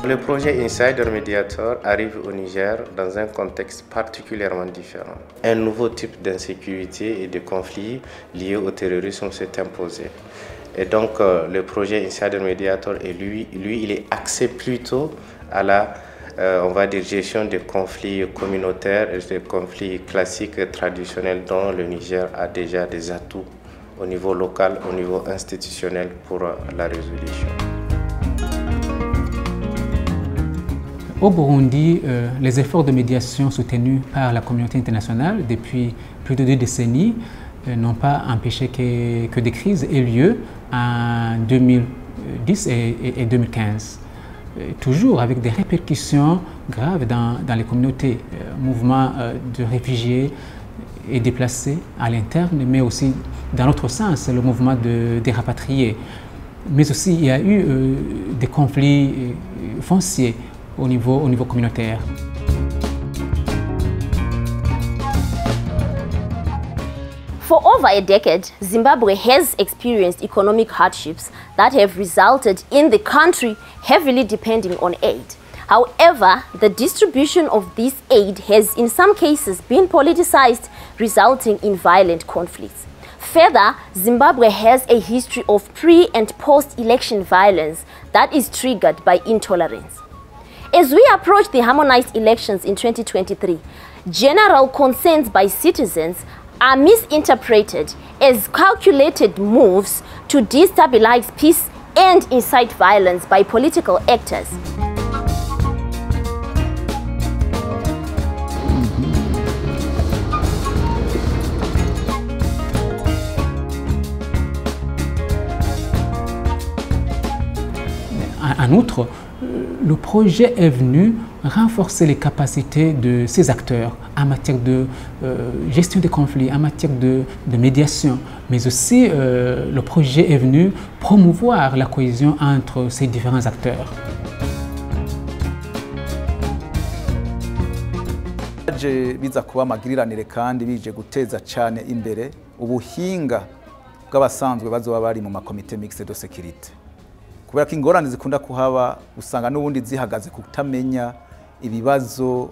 Le projet Insider Mediator arrive au Niger dans un contexte particulièrement différent. Un nouveau type d'insécurité et de conflit liés au terrorisme s'est imposé. Et donc le projet Insider Mediator, lui, il est axé plutôt à la on va dire gestion des conflits communautaires et des conflits classiques traditionnels dont le Niger a déjà des atouts au niveau local, au niveau institutionnel pour la résolution. Au Burundi, les efforts de médiation soutenus par la communauté internationale depuis plus de 2 décennies n'ont pas empêché que des crises aient lieu en 2010 et 2015. Toujours avec des répercussions graves dans les communautés, mouvements de réfugiés et déplacés à l'interne, mais aussi dans l'autre sens, le mouvement des rapatriés. Mais aussi, il y a eu des conflits fonciers au niveau communautaire. For over a decade, Zimbabwe has experienced economic hardships that have resulted in the country heavily depending on aid. However, the distribution of this aid has in some cases been politicized, resulting in violent conflicts. Further, Zimbabwe has a history of pre- and post-election violence that is triggered by intolerance. As we approach the harmonized elections in 2023, general concerns by citizens are misinterpreted as calculated moves to destabilize peace and incite violence by political actors. En outre, le projet est venu renforcer les capacités de ces acteurs en matière de gestion des conflits, en matière de médiation, mais aussi le projet est venu promouvoir la cohésion entre ces différents acteurs. Biza kuba amagiriranire kandi bije guteza cyane imbere ubuhinga bw'abasanzwe bazoba bari mu makomite mixed de sécurité. Kubera ko ingorane zikunda kuhaba usanga n'ubundi zihagaze kutamenya ibibazo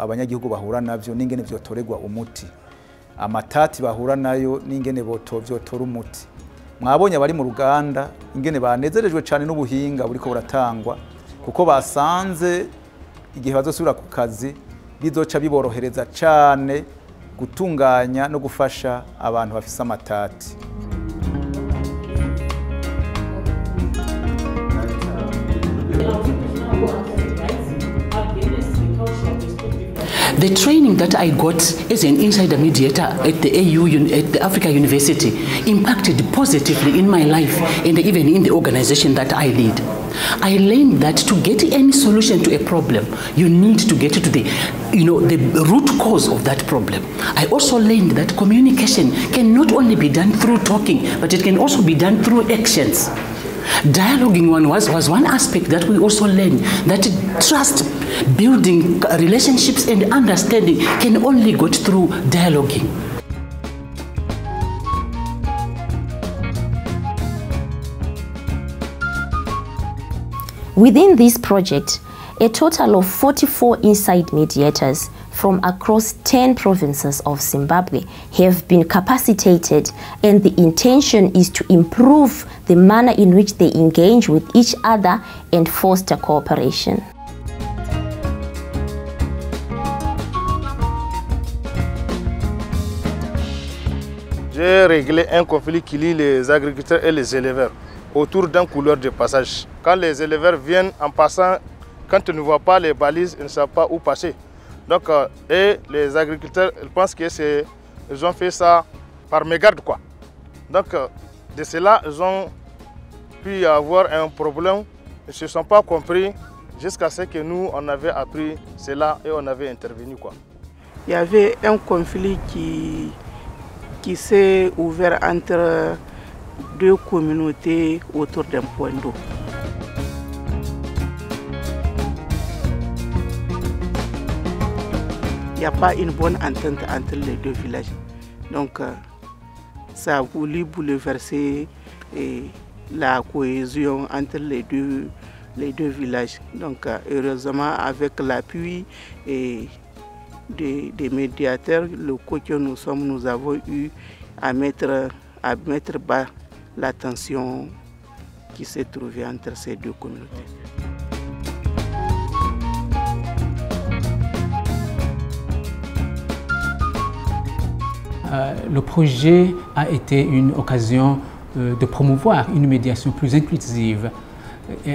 abanyagihugu bahura navyo n'ingene vyotoregwa umuti, amatati bahura nayo n'ingene vyotora umuti. Mwabonye abari mu ruganda ingene banezerejwe cyane n'ubuhinga buriko buratangwa kuko basanze igihe bazosubira ku kazi bizoca biborohereza cyane gutunganya no gufasha abantu bafise amatati. The training that I got as an insider mediator at the at the Africa University impacted positively in my life and even in the organization that I lead. I learned that to get any solution to a problem, you need to get to the root cause of that problem. I also learned that communication can not only be done through talking, but it can also be done through actions. Dialoguing was one aspect that we also learned, that trust, building relationships and understanding can only go through dialoguing. Within this project, a total of 44 inside mediators from across 10 provinces of Zimbabwe have been capacitated, and the intention is to improve the manner in which they engage with each other and foster cooperation. J'ai réglé un conflit qui lie les agriculteurs et les éleveurs autour d'un couloir de passage. Quand les éleveurs viennent en passant, quand ils ne voient pas les balises, ils ne savent pas où passer. Donc, et les agriculteurs, ils pensent qu'ils ont fait ça par mégarde, quoi. Donc, de cela, ils ont pu avoir un problème. Ils ne se sont pas compris jusqu'à ce que nous, on avait appris cela et on avait intervenu, quoi. Il y avait un conflit qui s'est ouvert entre deux communautés autour d'un point d'eau. Il n'y a pas une bonne entente entre les deux villages. Donc, ça a voulu bouleverser la cohésion entre les deux les deux villages. Donc heureusement avec l'appui des médiateurs locaux que nous sommes, nous avons eu à mettre bas la tension qui s'est trouvée entre ces deux communautés. Le projet a été une occasion de promouvoir une médiation plus inclusive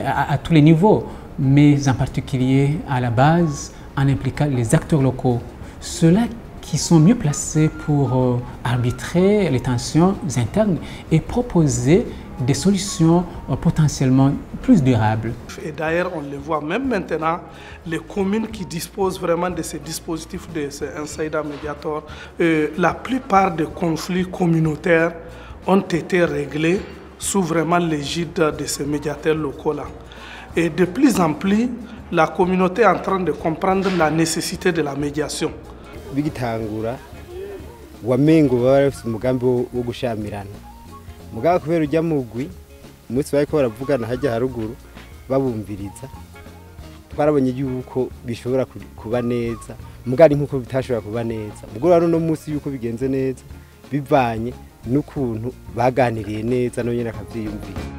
à tous les niveaux, mais en particulier à la base en impliquant les acteurs locaux, ceux-là qui sont mieux placés pour arbitrer les tensions internes et proposer des solutions potentiellement plus durables. Et d'ailleurs, on le voit même maintenant, les communes qui disposent vraiment de ces dispositifs, de ces Insider Mediator, la plupart des conflits communautaires ont été réglés sous vraiment l'égide de ces médiateurs locaux-là. Et de plus en plus, la communauté est en train de comprendre la nécessité de la médiation. Bigitangura wamengo baba bafite umugambi wo gushamirana mugabo kubera ujya mugwi umunsi bariko baravugana hajya haruguru babumviriza twarabonye yuko bishobora kuba neza mugari nkuko bitashobora kuba neza mugoro rero no munsi yuko bigenze neza bivanye n'ukuntu baganiriye neza no nyene akavyiyumvira.